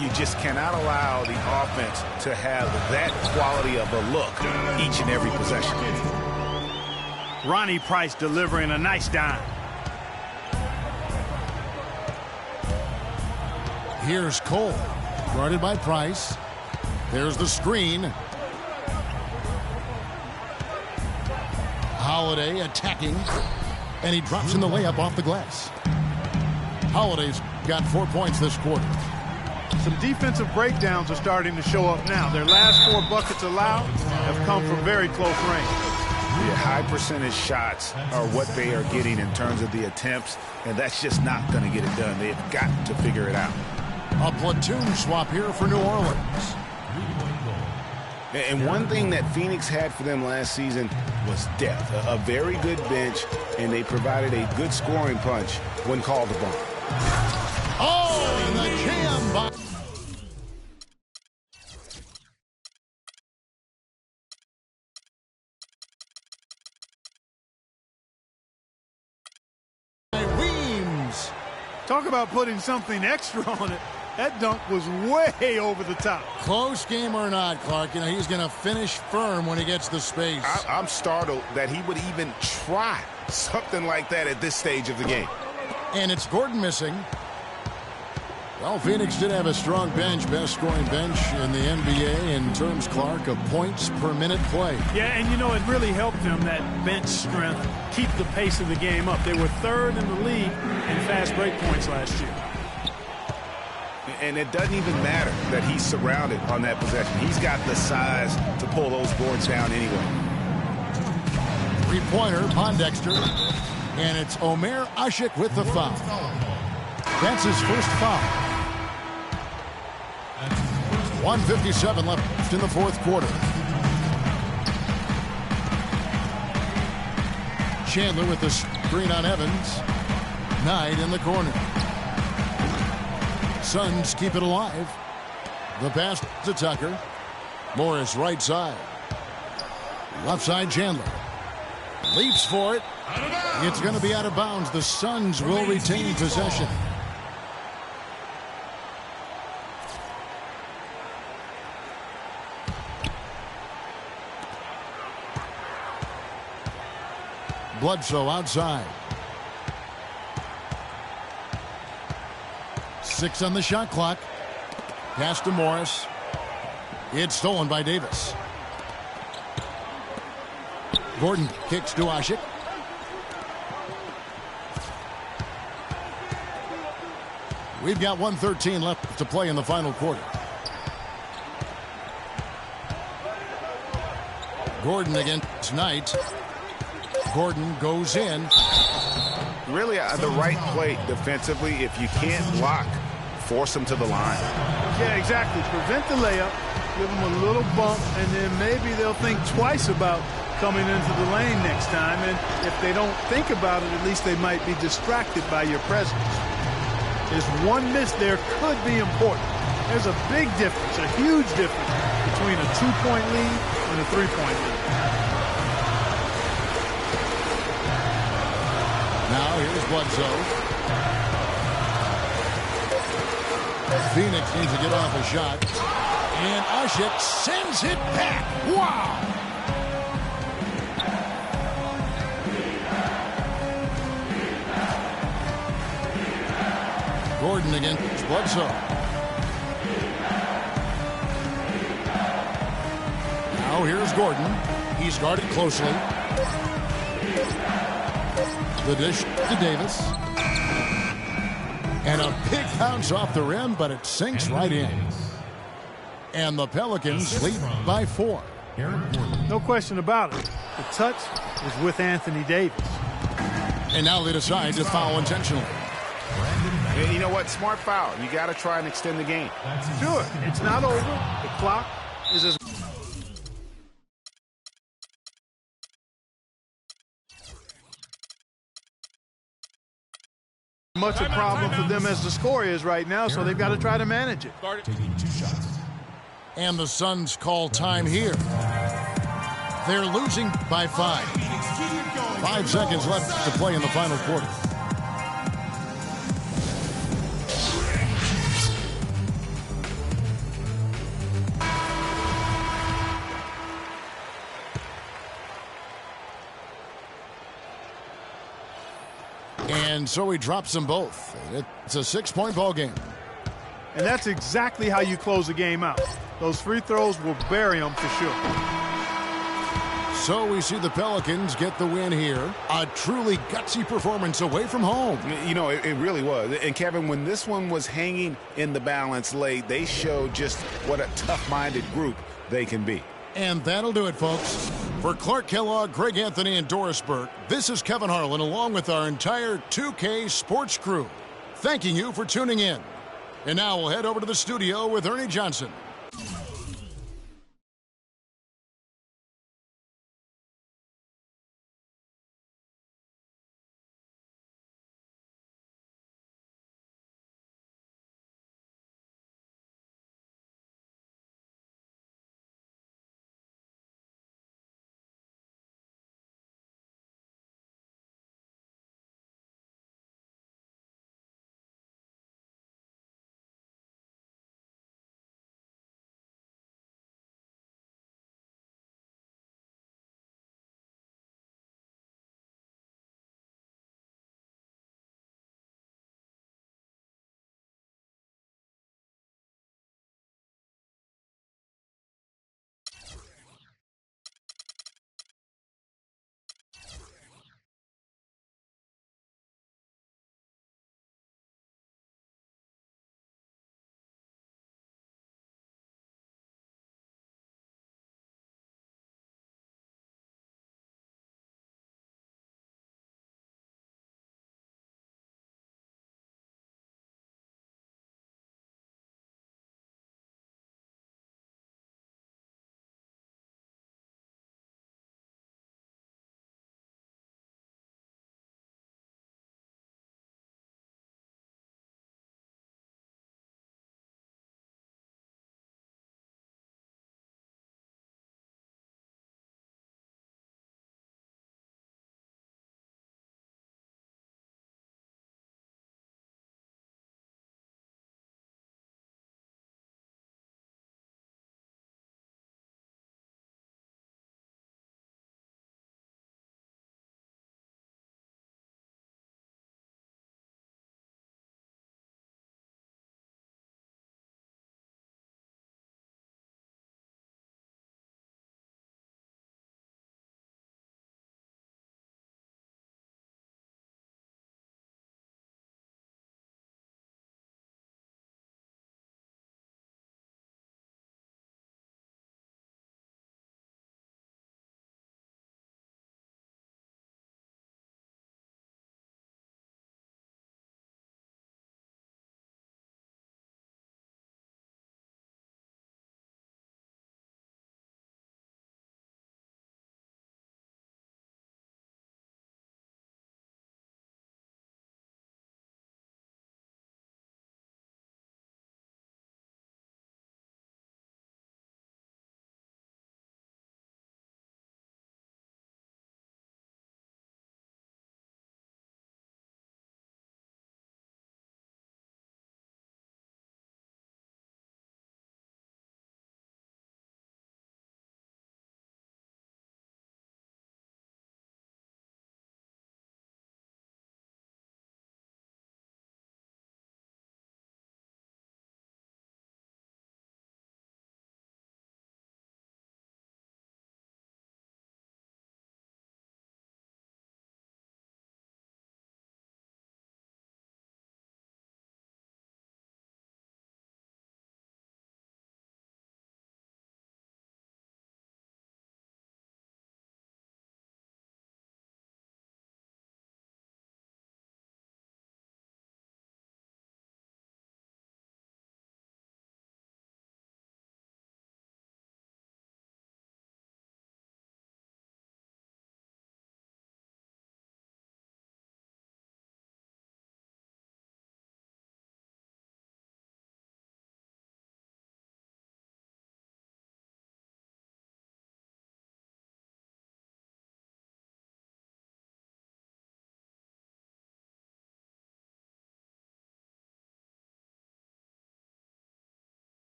You just cannot allow the offense to have that quality of a look each and every possession. Ronnie Price delivering a nice dime. Here's Cole, guarded by Price. There's the screen. Holiday attacking, and he drops in the layup off the glass. Holiday's got 4 points this quarter. Some defensive breakdowns are starting to show up now. Their last 4 buckets allowed have come from very close range. The high percentage shots are what they are getting in terms of the attempts, and that's just not going to get it done. They've got to figure it out. A platoon swap here for New Orleans. And one thing that Phoenix had for them last season was depth. A very good bench, and they provided a good scoring punch when called upon. Oh, and the jam by... Weems. Talk about putting something extra on it. That dunk was way over the top. Close game or not, Clark, he's going to finish firm when he gets the space. I'm startled that he would even try something like that at this stage of the game. And it's Gordon missing. Well, Phoenix did have a strong bench, best scoring bench in the NBA in terms, Clark, of points per minute play. Yeah, and it really helped them, that bench strength, keep the pace of the game up. They were 3rd in the league in fast break points last year. And it doesn't even matter that he's surrounded on that possession. He's got the size to pull those boards down anyway. Three-pointer, Pondexter. And it's Omer Ashik with the foul. That's his first foul. 1:57 left in the fourth quarter. Chandler with the screen on Evans. Knight in the corner. Suns keep it alive. The pass to Tucker. Morris right side. Left side Chandler. Leaps for it. It's going to be out of bounds. The Suns will retain possession. Bledsoe outside. 6 on the shot clock. Pass to Morris. It's stolen by Davis. Gordon kicks to Ashik. We've got 1:13 left to play in the final quarter. Gordon against Knight. Gordon goes in. Really the right play defensively. If you can't block force them to the line. Yeah, exactly. Prevent the layup, give them a little bump, and then maybe they'll think twice about coming into the lane next time. And if they don't think about it, at least they might be distracted by your presence. This one miss there could be important. There's a big difference, a huge difference between a 2-point lead and a 3-point lead. Now here's Bledsoe. Phoenix needs to get off a shot. And Usgl sends it back. Wow! Gordon against Bledsoe. Now here's Gordon. He's guarded closely. The dish to Davis. And a big bounce off the rim, but it sinks right in. And the Pelicans lead by 4. No question about it. The touch is with Anthony Davis. And now they decide to foul intentionally. And you know what? Smart foul. You got to try and extend the game. Sure, it's not over. The clock is as much a problem for them as the score is right now, so they've got to try to manage it. Taking 2 shots. And the Suns call time here. They're losing by 5. 5 seconds left to play in the final quarter. And so he drops them both. It's a 6-point ball game. And that's exactly how you close a game out. Those free throws will bury them for sure. So we see the Pelicans get the win here. A truly gutsy performance away from home. You know, it really was. And Kevin, when this one was hanging in the balance late, they showed just what a tough-minded group they can be. And that'll do it, folks. For Clark Kellogg, Greg Anthony, and Doris Burke, this is Kevin Harlan along with our entire 2K Sports crew, thanking you for tuning in. And now we'll head over to the studio with Ernie Johnson.